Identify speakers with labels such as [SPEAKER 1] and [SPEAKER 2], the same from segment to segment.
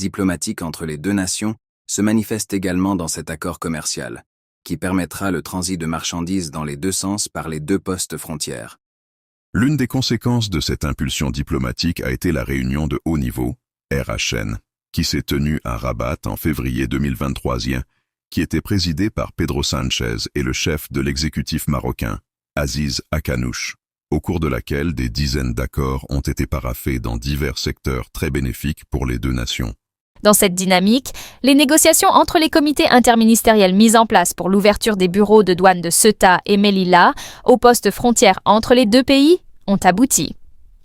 [SPEAKER 1] diplomatique entre les deux nations se manifeste également dans cet accord commercial, qui permettra le transit de marchandises dans les deux sens par les deux postes frontières.
[SPEAKER 2] L'une des conséquences de cette impulsion diplomatique a été la réunion de haut niveau, RHN, qui s'est tenue à Rabat en février 2023, qui était présidée par Pedro Sánchez et le chef de l'exécutif marocain, Aziz Akanouche, au cours de laquelle des dizaines d'accords ont été paraphés dans divers secteurs très bénéfiques pour les deux nations.
[SPEAKER 3] Dans cette dynamique, les négociations entre les comités interministériels mis en place pour l'ouverture des bureaux de douane de Ceuta et Melilla aux postes frontières entre les deux pays ont abouti.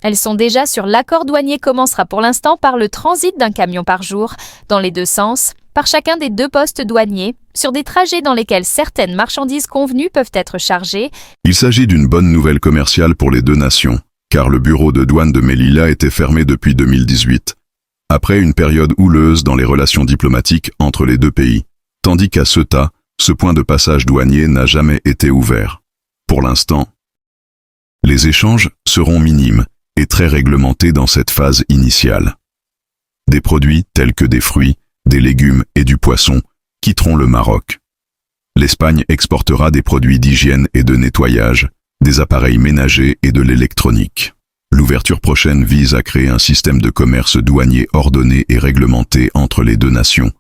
[SPEAKER 3] Elles sont déjà sur l'accord douanier commencera pour l'instant par le transit d'un camion par jour, dans les deux sens, par chacun des deux postes douaniers, sur des trajets dans lesquels certaines marchandises convenues peuvent être chargées.
[SPEAKER 2] Il s'agit d'une bonne nouvelle commerciale pour les deux nations, car le bureau de douane de Melilla était fermé depuis 2018, après une période houleuse dans les relations diplomatiques entre les deux pays, tandis qu'à Ceuta, ce point de passage douanier n'a jamais été ouvert. Pour l'instant, les échanges seront minimes et très réglementés dans cette phase initiale. Des produits tels que des fruits, des légumes et du poisson quitteront le Maroc. L'Espagne exportera des produits d'hygiène et de nettoyage, des appareils ménagers et de l'électronique. L'ouverture prochaine vise à créer un système de commerce douanier ordonné et réglementé entre les deux nations,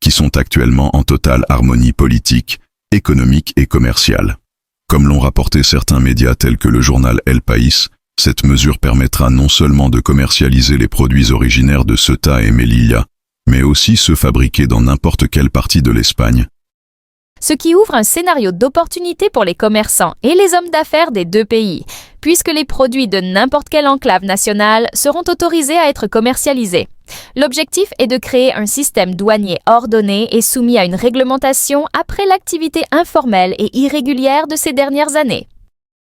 [SPEAKER 2] qui sont actuellement en totale harmonie politique, économique et commerciale. Comme l'ont rapporté certains médias tels que le journal El País, cette mesure permettra non seulement de commercialiser les produits originaires de Ceuta et Melilla, mais aussi ceux fabriqués dans n'importe quelle partie de l'Espagne.
[SPEAKER 3] Ce qui ouvre un scénario d'opportunité pour les commerçants et les hommes d'affaires des deux pays, puisque les produits de n'importe quelle enclave nationale seront autorisés à être commercialisés. L'objectif est de créer un système douanier ordonné et soumis à une réglementation après l'activité informelle et irrégulière de ces dernières années.